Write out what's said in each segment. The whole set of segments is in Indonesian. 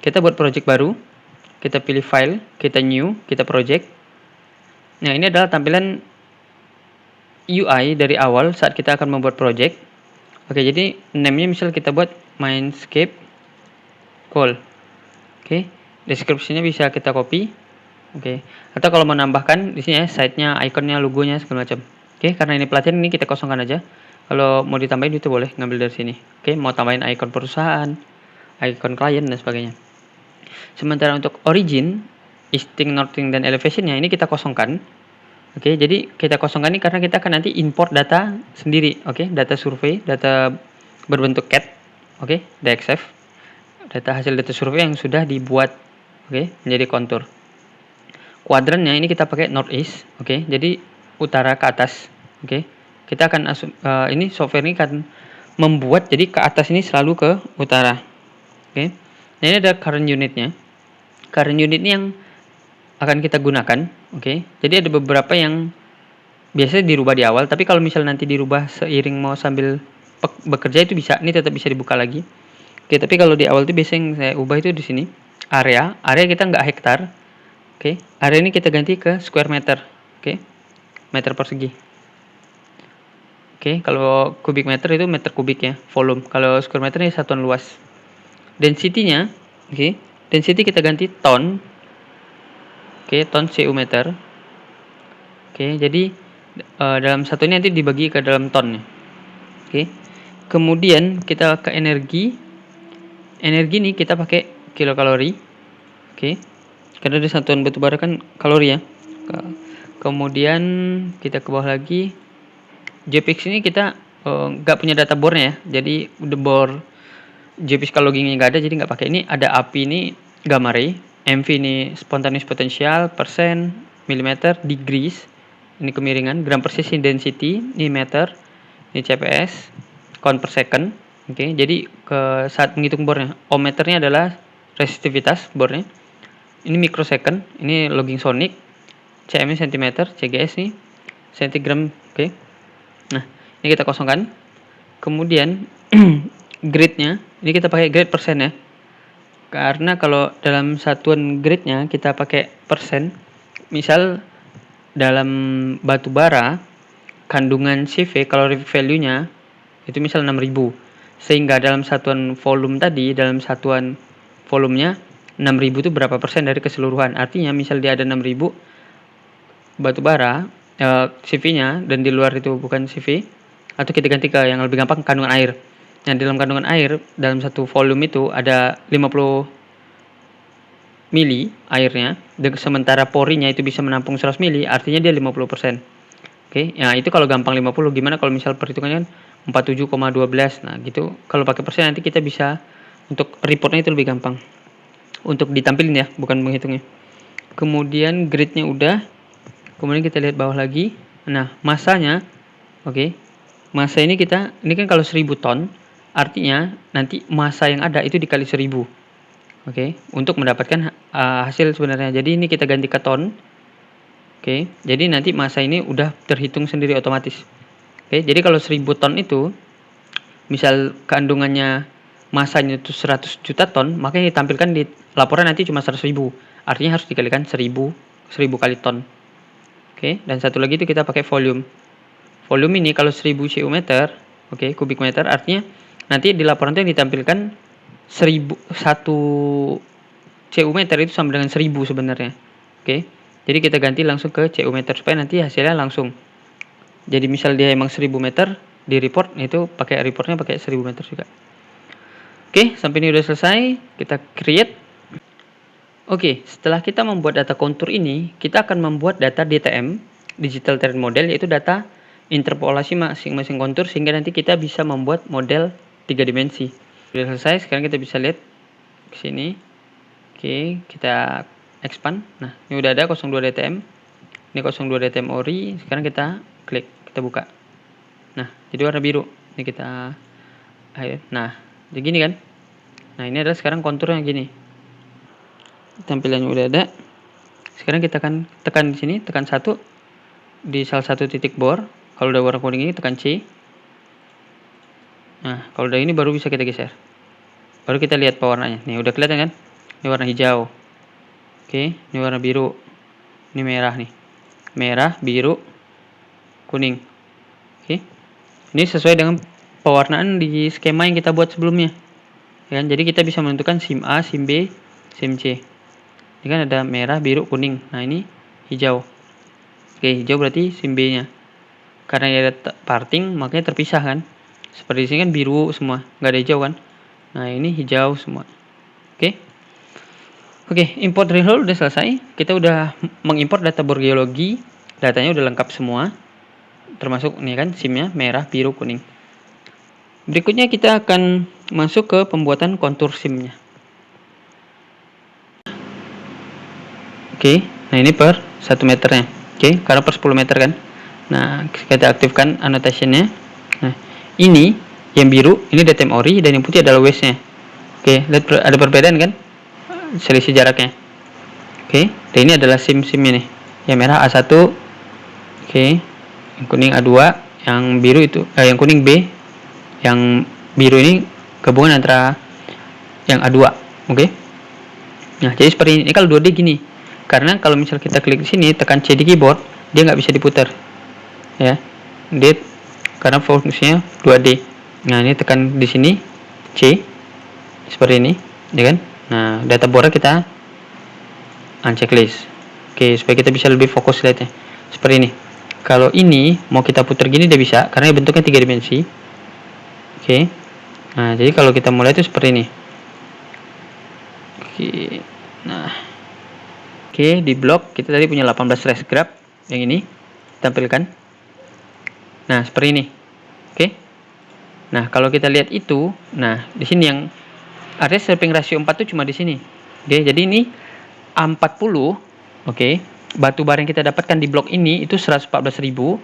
kita buat project baru, kita pilih file, kita new, kita project. Nah, ini adalah tampilan UI dari awal saat kita akan membuat project. Oke, jadi name-nya misal kita buat Mindscape Call. Oke, deskripsinya bisa kita copy. Oke, atau kalau mau nambahkan di sini ya, site-nya, ikonnya, logonya segala macam. Oke, karena ini pelatihan ini kita kosongkan aja. Kalau mau ditambahin itu boleh ngambil dari sini. Oke, mau tambahin ikon perusahaan, ikon klien dan sebagainya. Sementara untuk origin, easting, northing, dan elevationnya ini kita kosongkan. Oke, jadi kita kosongkan ini karena kita akan nanti import data sendiri. Oke, data survei, data berbentuk CAD. Oke, DXF. Data hasil data survei yang sudah dibuat. Oke, menjadi kontur. Kuadrannya ini kita pakai northeast. Oke, jadi utara ke atas. Oke, kita akan ini software ini akan membuat jadi ke atas ini selalu ke utara. Oke, nah ini ada current unitnya. Current unit ini yang akan kita gunakan. Oke, jadi ada beberapa yang biasanya dirubah di awal, tapi kalau misal nanti dirubah seiring mau sambil bekerja itu bisa, ini tetap bisa dibuka lagi. Oke, tapi kalau di awal itu biasanya yang saya ubah itu di sini area kita nggak hektar. Oke, area ini kita ganti ke square meter. Oke, meter persegi. Oke, kalau kubik meter itu meter kubik ya, volume. Kalau square meter ini satuan luas. Density-nya, oke, density kita ganti ton. Oke, ton CU meter. Oke, jadi dalam satu ini nanti dibagi ke dalam ton. Oke, kemudian kita ke energi. Energi nih kita pakai kilokalori. Oke, karena di satuan batu bara kan kalori ya. Kemudian kita ke bawah lagi. JPEG ini kita nggak punya data bore-nya ya. Jadi the bore JPEG kalau loggingnya nggak ada, jadi nggak pakai. Ini ada API ini gamma ray. MV ini spontaneous potential, persen, milimeter, degrees, ini kemiringan, gram per cc density, ini meter, ini CPS, count per second. Oke, jadi ke saat menghitung bore-nya, ohmmeternya adalah resistivitas bore-nya. Ini microsecond, ini logging sonic, cm cm, cgs nih centigram. Oke. Nah, ini kita kosongkan. Kemudian grade-nya, ini kita pakai grade persen ya. Karena kalau dalam satuan grade-nya kita pakai persen, misal dalam batu bara kandungan CV calorific value-nya itu misal 6000, sehingga dalam satuan volume tadi, dalam satuan volumenya 6000 itu berapa persen dari keseluruhan. Artinya misal dia ada 6000 batu bara CV-nya dan di luar itu bukan CV, atau kita ganti ke yang lebih gampang kandungan air. Nah, dalam kandungan air dalam satu volume itu ada 50 mili airnya, sementara porinya itu bisa menampung 100 mili, artinya dia 50%. Oke, ya itu kalau gampang 50. Gimana kalau misal perhitungannya kan 47,12. Nah, gitu. Kalau pakai persen nanti kita bisa untuk reportnya itu lebih gampang. Untuk ditampilin ya, bukan menghitungnya. Kemudian grade-nya udah. Kemudian kita lihat bawah lagi. Nah, masanya oke. Masa ini kan kalau 1000 ton, artinya nanti masa yang ada itu dikali 1000. Oke, untuk mendapatkan hasil sebenarnya. Jadi ini kita ganti ke ton. Oke, jadi nanti masa ini udah terhitung sendiri otomatis. Oke, jadi kalau 1000 ton itu, misal kandungannya masanya itu 100 juta ton, maka yang ditampilkan di laporan nanti cuma 100.000. Artinya harus dikalikan 1000 kali ton. Oke, dan satu lagi itu kita pakai volume. Volume ini kalau 1000 CU meter, oke, kubik meter, artinya nanti di laporan itu yang ditampilkan 1 CU meter itu sama dengan 1000 sebenarnya. Oke, jadi kita ganti langsung ke CU meter supaya nanti hasilnya langsung. Jadi misal dia emang 1000 meter, di report itu pakai reportnya pakai 1000 meter juga. Oke, sampai ini udah selesai, kita create. Oke, setelah kita membuat data kontur ini, kita akan membuat data DTM, Digital Terrain Model, yaitu data interpolasi masing-masing kontur sehingga nanti kita bisa membuat model 3 dimensi. Sudah selesai, sekarang kita bisa lihat ke sini. Oke, kita expand. Nah, ini udah ada 02 DTM. Ini 02 DTM ori. Sekarang kita klik, kita buka. Nah, jadi warna biru. Ini kita nah, jadi gini kan. Nah, ini adalah sekarang konturnya gini. Tampilannya udah ada. Sekarang kita akan tekan di sini, tekan 1 di salah satu titik bor. Kalau udah warna kuning ini tekan C. Nah, kalau udah ini baru bisa kita geser. Baru kita lihat pewarnanya. Nih udah kelihatan kan? ini warna hijau. Oke, ini warna biru. Ini merah nih. Merah, biru, kuning. Oke. Ini sesuai dengan pewarnaan di skema yang kita buat sebelumnya. Ya, jadi kita bisa menentukan SIM A, SIM B, SIM C. Ini kan ada merah, biru, kuning. Nah, ini hijau. Oke, hijau berarti SIM B-nya. Karena ada parting, makanya terpisah kan. Seperti di sini kan biru semua, nggak ada hijau kan. Nah, ini hijau semua. Oke. Oke, import reroll udah selesai. Kita udah mengimport data borgeologi. Datanya udah lengkap semua. Termasuk nih kan SIM-nya merah, biru, kuning. Berikutnya kita akan masuk ke pembuatan kontur SIM-nya. Oke, nah ini per 1 meternya. Oke, karena per 10 meter kan. Nah, kita aktifkan annotation-nya. Nah, ini yang biru, ini DTM ori, dan yang putih adalah waste-nya. Oke, lihat ada perbedaan kan? Selisih jaraknya. Oke, dan ini adalah SIM-SIM-nya nih. Yang merah A1, oke, yang kuning A2, yang biru itu, yang kuning B, yang biru ini gabungan antara yang A2, oke. Nah, jadi seperti ini kalau 2D gini. Karena kalau misal kita klik di sini, tekan C di keyboard, dia nggak bisa diputar. Ya. Dia karena fungsinya 2D. Nah, ini tekan di sini C seperti ini, ya kan? Nah, data bore kita unchecklist. Oke, supaya kita bisa lebih fokus lihatnya. Seperti ini. Kalau ini mau kita putar gini dia bisa karena bentuknya 3 dimensi. Oke. Nah, jadi kalau kita mulai itu seperti ini. Oke. Nah. Oke, di blok kita tadi punya 18 trace graph yang ini tampilkan. Nah, seperti ini. Oke. Nah, kalau kita lihat itu, nah, di sini yang artinya sweeping ratio 4 itu cuma di sini. Oke, jadi ini A40, oke. Batu bara yang kita dapatkan di blok ini itu 114.000.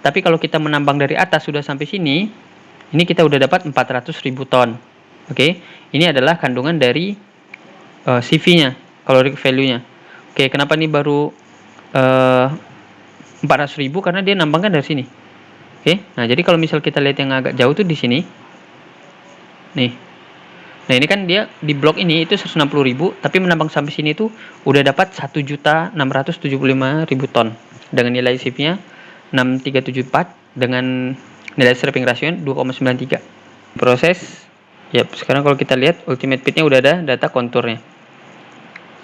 Tapi kalau kita menambang dari atas sudah sampai sini, ini kita udah dapat 400.000 ton. Oke. Ini adalah kandungan dari CV-nya, caloric value-nya. Oke, kenapa ini baru 400.000? Karena dia nambangkan dari sini. Oke, nah jadi kalau misal kita lihat yang agak jauh tuh di sini. Nih. Nah, ini kan dia di blok ini itu 160.000, tapi menambang sampai sini tuh udah dapat 1.675.000 ton dengan nilai CV-nya 6374 dengan nilai stripping ratio 2,93. Proses. Yap, sekarang kalau kita lihat ultimate pitnya udah ada data konturnya.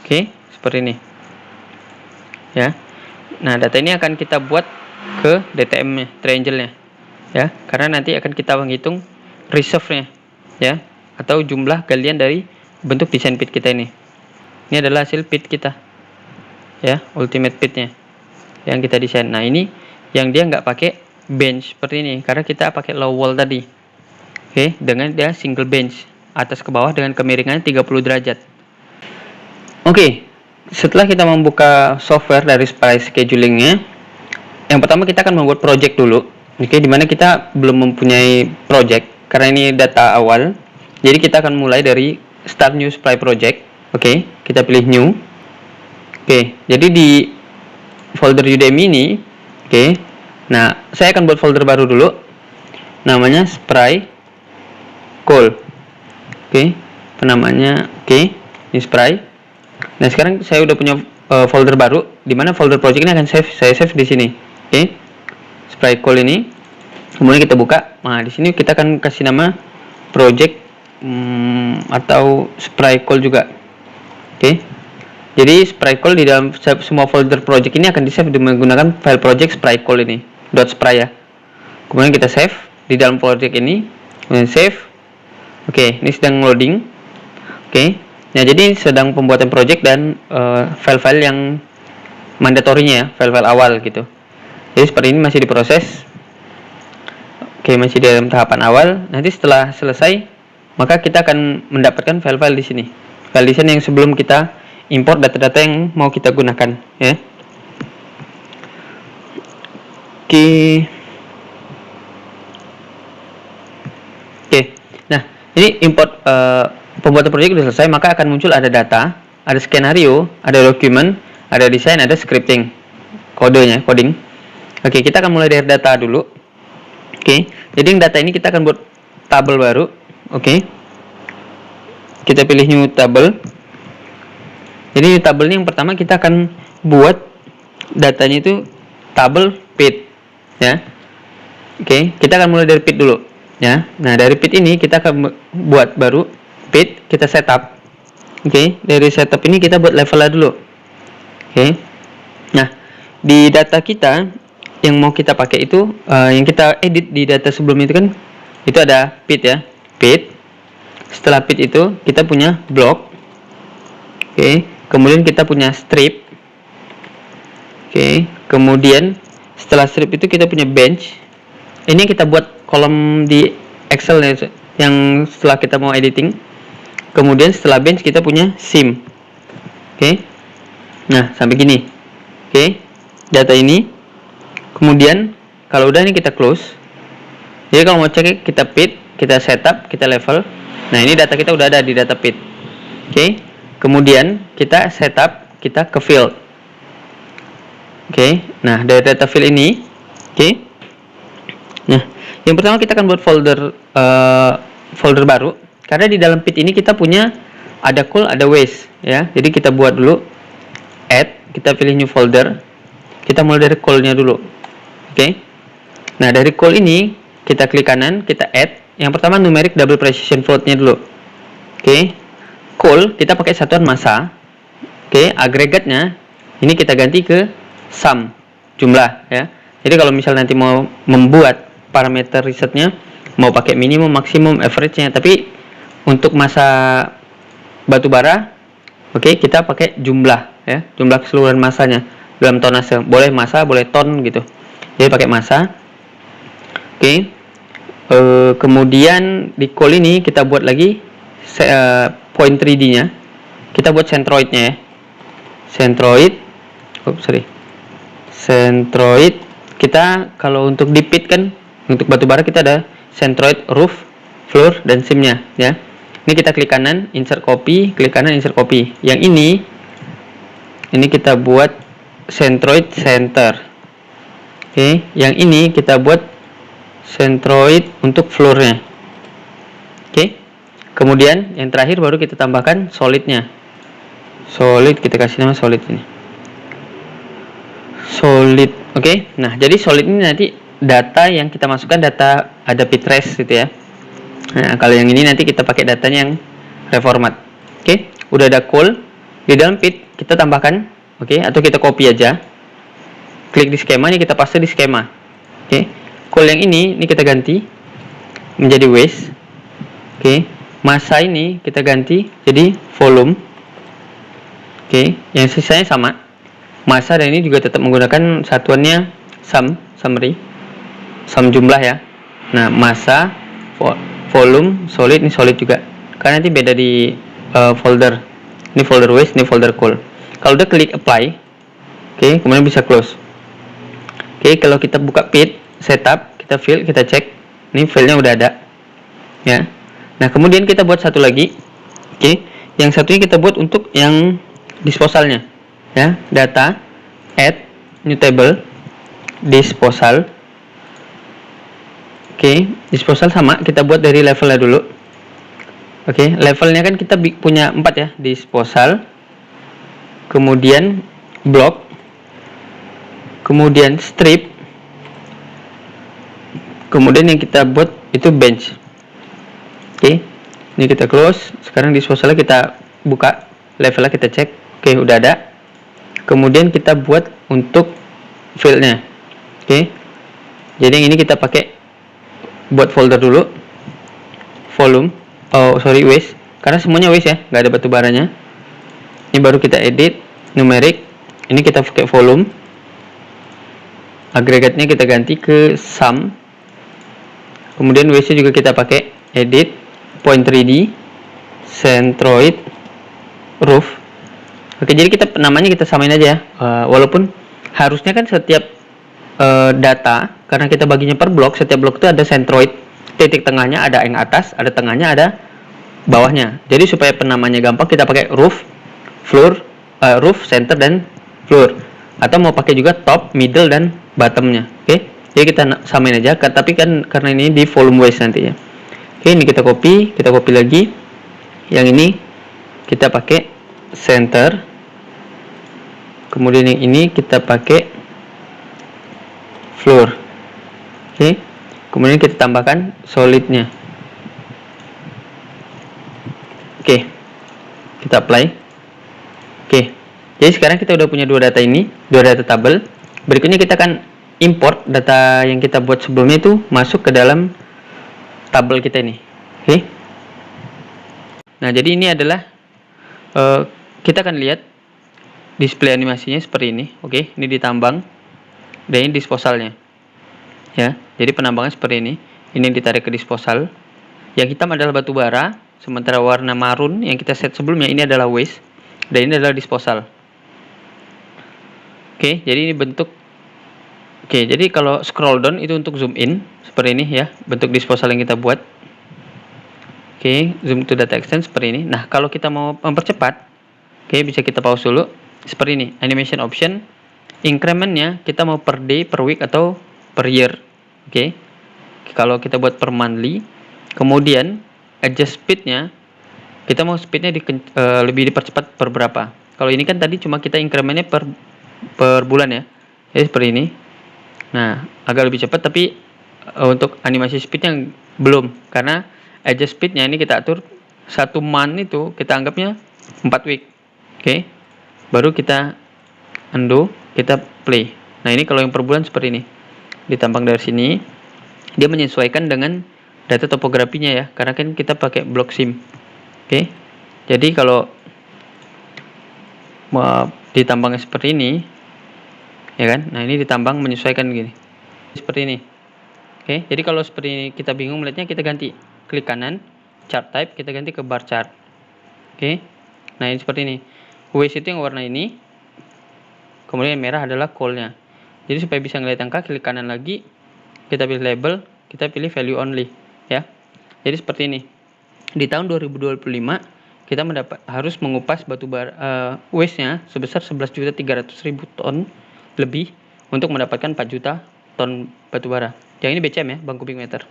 Oke, seperti ini. Ya. Nah, data ini akan kita buat ke DTM-nya, triangle-nya. Ya, karena nanti akan kita menghitung reserve-nya, ya, atau jumlah galian dari bentuk desain pit kita ini. Ini adalah hasil pit kita. Ya, ultimate pitnya yang kita desain. Nah, ini yang dia nggak pakai bench seperti ini karena kita pakai low wall tadi. Oke, dengan dia single bench atas ke bawah dengan kemiringan 30 derajat. Oke. Setelah kita membuka software dari Spry Scheduling-nya, yang pertama kita akan membuat project dulu. Oke, dimana kita belum mempunyai project karena ini data awal. Jadi kita akan mulai dari Start New Spry Project. Oke, kita pilih New. Oke, jadi di folder Udemy ini, oke. Nah, saya akan buat folder baru dulu. Namanya Spry Call. Oke, penamanya ini Spry. Nah, sekarang saya udah punya folder baru di mana folder project ini akan saya save di sini. Oke. Spry call ini. Kemudian kita buka. Nah, di sini kita akan kasih nama project atau Spry call juga. Oke. Jadi Spry call di dalam semua folder project ini akan di-save menggunakan file project Spry call ini. .spry ya. Kemudian kita save di dalam project ini. Kemudian save. Oke, ini sedang loading. Oke. Nah, jadi sedang pembuatan project dan file-file yang mandatorinya ya, file-file awal gitu. Jadi seperti ini masih diproses. Oke, masih dalam tahapan awal. Nanti setelah selesai, maka kita akan mendapatkan file-file di sini. File desain yang sebelum kita import data-data yang mau kita gunakan, ya. Oke. Nah, ini import pembuatan proyek sudah selesai, maka akan muncul ada data, ada skenario, ada dokumen, ada desain, ada scripting, kodenya, coding. Oke, kita akan mulai dari data dulu. Oke, jadi data ini kita akan buat tabel baru. Oke, kita pilih new table. Jadi di tabel ini yang pertama kita akan buat datanya itu tabel pit, ya. Oke, kita akan mulai dari pit dulu, ya. Nah, dari pit ini kita akan buat baru pit, kita setup. Oke, dari setup ini kita buat levelnya dulu. Oke. Nah, di data kita yang mau kita pakai itu yang kita edit di data sebelum itu kan itu ada pit, ya. Pit. Setelah pit itu kita punya block. Oke, kemudian kita punya strip. Oke, kemudian setelah strip itu kita punya bench. Ini kita buat kolom di Excel yang setelah kita mau editing. Kemudian setelah bench kita punya sim. Oke. Nah, sampai gini. Oke. Data ini. Kemudian kalau udah ini kita close. Jadi kalau mau cek kita pit, kita setup, kita level. Nah, ini data kita udah ada di data pit. Oke. Kemudian kita setup, kita ke field. Oke. Nah, dari data field ini, oke. Nah, yang pertama kita akan buat folder baru karena di dalam pit ini kita punya ada call, ada waste, ya. Jadi kita buat dulu add, kita pilih new folder. Kita mulai dari call-nya dulu. Oke. Nah, dari call ini kita klik kanan, kita add. Yang pertama numeric double precision float-nya dulu. Oke. Call kita pakai satuan massa. Oke, agregatnya ini kita ganti ke sum, jumlah, ya. Jadi kalau misal nanti mau membuat parameter risetnya mau pakai minimum, maksimum, average-nya, tapi untuk massa batubara, oke, kita pakai jumlah, ya, jumlah keseluruhan massanya dalam tonase. Boleh massa, boleh ton gitu. Jadi pakai massa. Oke. Kemudian di call ini kita buat lagi point 3D-nya. Kita buat centroid-nya, ya. Centroid. Kita kalau untuk di pit kan, untuk batubara kita ada centroid, roof, floor, dan sim-nya, ya. Ini kita klik kanan, insert copy, klik kanan, insert copy. Yang ini kita buat centroid center. Oke, yang ini kita buat centroid untuk floor-nya. Oke. Kemudian yang terakhir baru kita tambahkan solid-nya. Solid, kita kasih nama solid ini. Solid. Oke. Nah, jadi solid ini nanti data yang kita masukkan, data ada pit trace gitu, ya. Nah, kalau yang ini nanti kita pakai datanya yang reformat. Oke, udah ada call di dalam pit, kita tambahkan, oke, atau kita copy aja. Klik di skema, ini kita paste di skema. Oke, call yang ini kita ganti menjadi waste. Oke, massa ini kita ganti jadi volume. Oke, yang sisanya sama. Massa dan ini juga tetap menggunakan satuannya summary, sum jumlah, ya. Nah, massa, volume, solid, ini solid juga. Karena nanti beda di folder. Ini folder waste, ini folder call. Kalau udah klik apply, oke, kemudian bisa close. Oke, kalau kita buka pit, setup, kita fill, kita cek, ini filenya udah ada, ya. Nah, kemudian kita buat satu lagi. Oke, yang satunya kita buat untuk yang disposalnya, ya. Data, add, new table, disposal. Oke, disposal sama, kita buat dari levelnya dulu. Oke, levelnya kan kita punya 4, ya. Disposal, kemudian block, kemudian strip, kemudian yang kita buat itu bench. Oke, ini kita close. Sekarang disposalnya kita buka, levelnya kita cek. Oke, udah ada. Kemudian kita buat untuk fieldnya. Oke, jadi yang ini kita pakai buat folder dulu, volume, waste, karena semuanya waste, ya, nggak ada batu baranya. Ini baru kita edit numeric, ini kita pakai volume, agregatnya kita ganti ke sum, kemudian waste juga kita pakai edit point 3D, centroid, roof. Oke, jadi kita namanya kita samain aja, ya. Walaupun harusnya kan setiap data, karena kita baginya per blok, setiap blok itu ada centroid, titik tengahnya ada yang atas, ada tengahnya, ada bawahnya. Jadi supaya penamanya gampang, kita pakai roof, floor, roof, center, dan floor. Atau mau pakai juga top, middle, dan bottomnya. Oke, jadi kita samain aja. Tapi kan karena ini di volume waste nanti, ya. Oke, ini kita copy lagi. Yang ini kita pakai center, Kemudian yang ini kita pakai floor. Oke. Kemudian kita tambahkan solidnya. Oke. Kita apply. Oke. Jadi sekarang kita udah punya dua data ini, dua data tabel. Berikutnya kita akan import data yang kita buat sebelumnya itu masuk ke dalam tabel kita ini. Oke. Nah, jadi ini adalah kita akan lihat display animasinya seperti ini. Oke, ini ditambang dan ini disposalnya. Ya, jadi penambangan seperti ini. Ini ditarik ke disposal. Yang hitam adalah batu bara, sementara warna marun yang kita set sebelumnya ini adalah waste dan ini adalah disposal. Oke, jadi ini bentuk. Oke, jadi kalau scroll down itu untuk zoom in seperti ini ya, bentuk disposal yang kita buat. Oke, zoom to data extent seperti ini. Nah, kalau kita mau mempercepat, oke, bisa kita pause dulu. Seperti ini, animation option. Incrementnya kita mau per day, per week, atau per year. Oke, kalau kita buat per monthly, kemudian adjust speednya, kita mau speednya lebih dipercepat per berapa. Kalau ini kan tadi cuma kita incrementnya per bulan ya. Jadi seperti ini. Nah, agak lebih cepat, tapi untuk animasi speednya belum, karena adjust speednya ini kita atur 1 month itu kita anggapnya 4 week. Oke. Baru kita undo, kita play. Nah, ini kalau yang per bulan seperti ini. Ditambang dari sini, dia menyesuaikan dengan data topografinya ya, karena kan kita pakai block sim. Oke. Jadi kalau ditambangnya seperti ini, ya kan? Nah, ini ditambang menyesuaikan gini. Seperti ini. Oke, jadi kalau seperti ini kita bingung melihatnya, kita ganti. Klik kanan, chart type, kita ganti ke bar chart. Oke. Nah, ini seperti ini. Waste itu yang warna ini. Kemudian yang merah adalah call-nya. Jadi supaya bisa ngelihat angka, klik kanan lagi, kita pilih label, kita pilih value only, ya. Jadi seperti ini. Di tahun 2025 kita harus mengupas batu bara waste-nya sebesar 11.300.000 ton lebih untuk mendapatkan 4 juta ton batu bara. Yang ini BCM ya, Bank Kubik Meter.